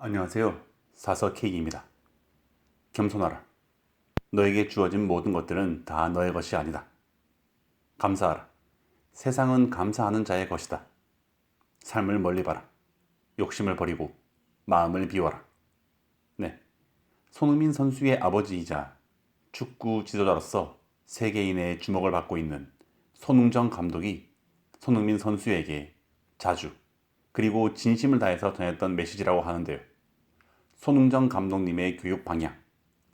안녕하세요. 사서 K입니다. 겸손하라. 너에게 주어진 모든 것들은 다 너의 것이 아니다. 감사하라. 세상은 감사하는 자의 것이다. 삶을 멀리 봐라. 욕심을 버리고 마음을 비워라. 네. 손흥민 선수의 아버지이자 축구 지도자로서 세계인의 주목을 받고 있는 손흥정 감독이 손흥민 선수에게 자주 그리고 진심을 다해서 전했던 메시지라고 하는데요. 손흥정 감독님의 교육 방향,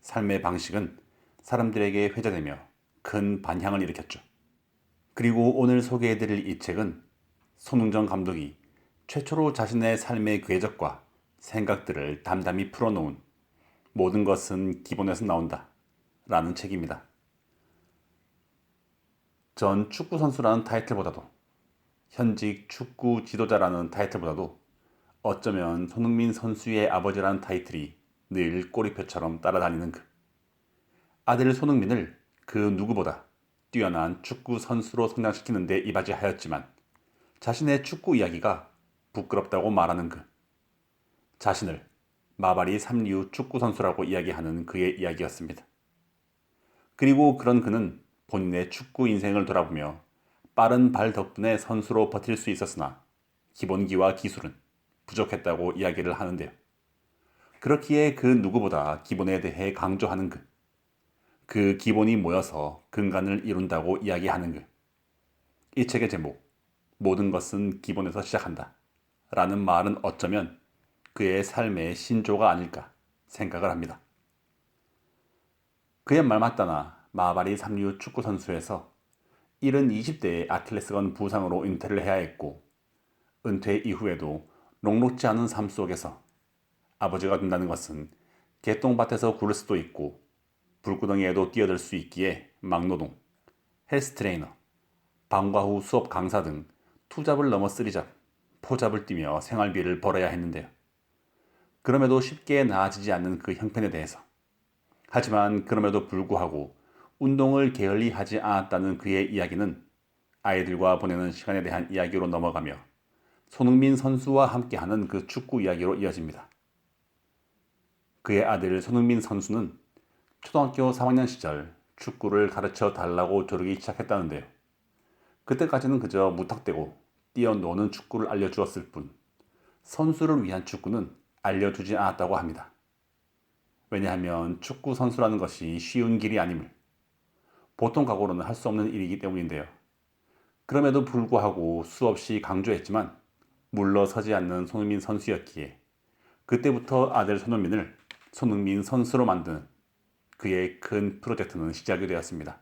삶의 방식은 사람들에게 회자되며 큰 반향을 일으켰죠. 그리고 오늘 소개해드릴 이 책은 손흥정 감독이 최초로 자신의 삶의 궤적과 생각들을 담담히 풀어놓은 모든 것은 기본에서 나온다 라는 책입니다. 전 축구 선수라는 타이틀보다도 현직 축구 지도자라는 타이틀보다도 어쩌면 손흥민 선수의 아버지라는 타이틀이 늘 꼬리표처럼 따라다니는 아들 손흥민을 그 누구보다 뛰어난 축구 선수로 성장시키는 데 이바지하였지만 자신의 축구 이야기가 부끄럽다고 말하는 자신을 마바리 3류 축구 선수라고 이야기하는 그의 이야기였습니다. 그리고 그런 그는 본인의 축구 인생을 돌아보며 빠른 발 덕분에 선수로 버틸 수 있었으나 기본기와 기술은 부족했다고 이야기를 하는데요. 그렇기에 그 누구보다 기본에 대해 강조하는 그 기본이 모여서 근간을 이룬다고 이야기하는 이 책의 제목, 모든 것은 기본에서 시작한다 라는 말은 어쩌면 그의 삶의 신조가 아닐까 생각을 합니다. 그의 말 맞다나 마바리 3류 축구 선수에서 이른 20대에 아킬레스건 부상으로 은퇴를 해야 했고 은퇴 이후에도 녹록지 않은 삶 속에서 아버지가 된다는 것은 개똥밭에서 구를 수도 있고 불구덩이에도 뛰어들 수 있기에 막노동, 헬스 트레이너, 방과 후 수업 강사 등 투잡을 넘어 쓰리잡, 포잡을 뛰며 생활비를 벌어야 했는데요. 그럼에도 쉽게 나아지지 않는 그 형편에 대해서 하지만 그럼에도 불구하고 운동을 게을리 하지 않았다는 그의 이야기는 아이들과 보내는 시간에 대한 이야기로 넘어가며 손흥민 선수와 함께하는 그 축구 이야기로 이어집니다. 그의 아들 손흥민 선수는 초등학교 3학년 시절 축구를 가르쳐 달라고 조르기 시작했다는데요. 그때까지는 그저 무턱대고 뛰어노는 축구를 알려주었을 뿐 선수를 위한 축구는 알려주지 않았다고 합니다. 왜냐하면 축구 선수라는 것이 쉬운 길이 아님을 보통 각오로는 할 수 없는 일이기 때문인데요. 그럼에도 불구하고 수없이 강조했지만 물러서지 않는 손흥민 선수였기에 그때부터 아들 손흥민을 손흥민 선수로 만드는 그의 큰 프로젝트는 시작이 되었습니다.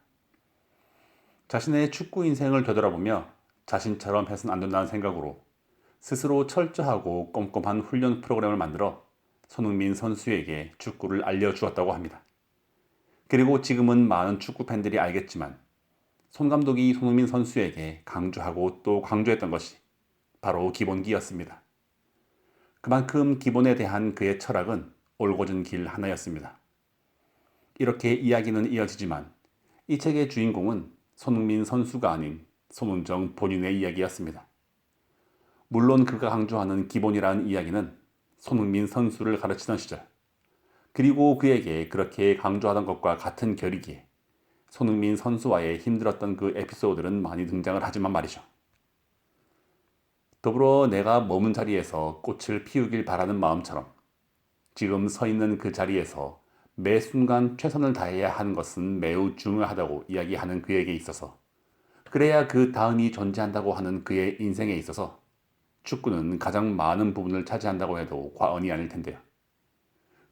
자신의 축구 인생을 되돌아보며 자신처럼 해서는 안 된다는 생각으로 스스로 철저하고 꼼꼼한 훈련 프로그램을 만들어 손흥민 선수에게 축구를 알려주었다고 합니다. 그리고 지금은 많은 축구 팬들이 알겠지만 손 감독이 손흥민 선수에게 강조하고 또 강조했던 것이 바로 기본기였습니다. 그만큼 기본에 대한 그의 철학은 올곧은 길 하나였습니다. 이렇게 이야기는 이어지지만 이 책의 주인공은 손흥민 선수가 아닌 손흥정 본인의 이야기였습니다. 물론 그가 강조하는 기본이라는 이야기는 손흥민 선수를 가르치던 시절 그리고 그에게 그렇게 강조하던 것과 같은 결이기에 손흥민 선수와의 힘들었던 그 에피소드들은 많이 등장을 하지만 말이죠. 더불어 내가 머문 자리에서 꽃을 피우길 바라는 마음처럼 지금 서 있는 그 자리에서 매 순간 최선을 다해야 하는 것은 매우 중요하다고 이야기하는 그에게 있어서 그래야 그 다음이 존재한다고 하는 그의 인생에 있어서 축구는 가장 많은 부분을 차지한다고 해도 과언이 아닐 텐데요.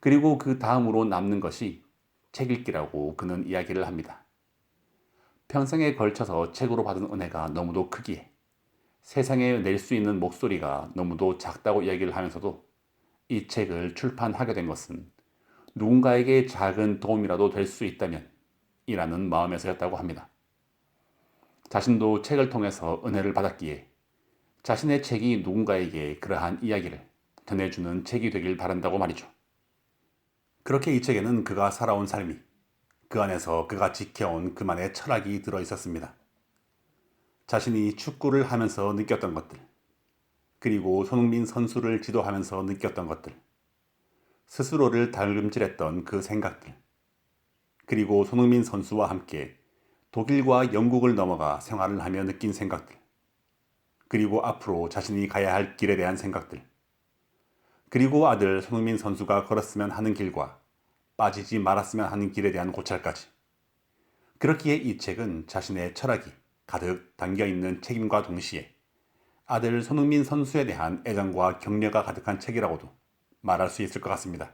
그리고 그 다음으로 남는 것이 책 읽기라고 그는 이야기를 합니다. 평생에 걸쳐서 책으로 받은 은혜가 너무도 크기에 세상에 낼 수 있는 목소리가 너무도 작다고 이야기를 하면서도 이 책을 출판하게 된 것은 누군가에게 작은 도움이라도 될 수 있다면 이라는 마음에서였다고 합니다. 자신도 책을 통해서 은혜를 받았기에 자신의 책이 누군가에게 그러한 이야기를 전해주는 책이 되길 바란다고 말이죠. 그렇게 이 책에는 그가 살아온 삶이 그 안에서 그가 지켜온 그만의 철학이 들어 있었습니다. 자신이 축구를 하면서 느꼈던 것들, 그리고 손흥민 선수를 지도하면서 느꼈던 것들, 스스로를 달금질했던 그 생각들, 그리고 손흥민 선수와 함께 독일과 영국을 넘어가 생활을 하며 느낀 생각들, 그리고 앞으로 자신이 가야 할 길에 대한 생각들, 그리고 아들 손흥민 선수가 걸었으면 하는 길과 빠지지 말았으면 하는 길에 대한 고찰까지. 그렇기에 이 책은 자신의 철학이 가득 담겨있는 책임과 동시에 아들 손흥민 선수에 대한 애정과 격려가 가득한 책이라고도 말할 수 있을 것 같습니다.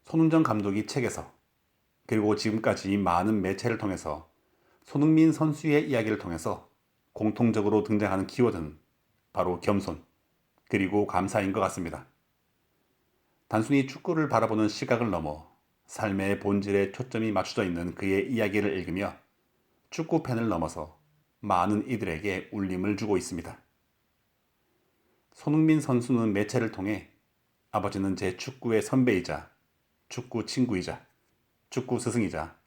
손흥정 감독이 책에서, 그리고 지금까지 많은 매체를 통해서 손흥민 선수의 이야기를 통해서 공통적으로 등장하는 키워드는 바로 겸손, 그리고 감사인 것 같습니다. 단순히 축구를 바라보는 시각을 넘어 삶의 본질에 초점이 맞춰져 있는 그의 이야기를 읽으며 축구 팬을 넘어서 많은 이들에게 울림을 주고 있습니다. 손흥민 선수는 매체를 통해 아버지는 제 축구의 선배이자 축구 친구이자 축구 스승이자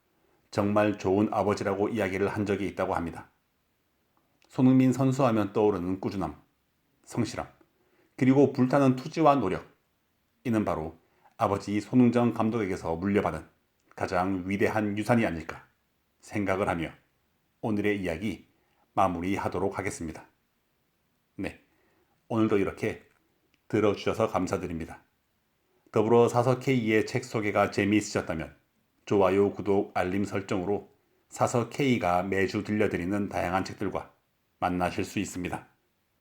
정말 좋은 아버지라고 이야기를 한 적이 있다고 합니다. 손흥민 선수 하면 떠오르는 꾸준함, 성실함, 그리고 불타는 투지와 노력. 이는 바로 아버지 손흥정 감독에게서 물려받은 가장 위대한 유산이 아닐까 생각을 하며 오늘의 이야기 마무리하도록 하겠습니다. 네, 오늘도 이렇게 들어주셔서 감사드립니다. 더불어 사서K의 책 소개가 재미있으셨다면 좋아요, 구독, 알림 설정으로 사서K가 매주 들려드리는 다양한 책들과 만나실 수 있습니다.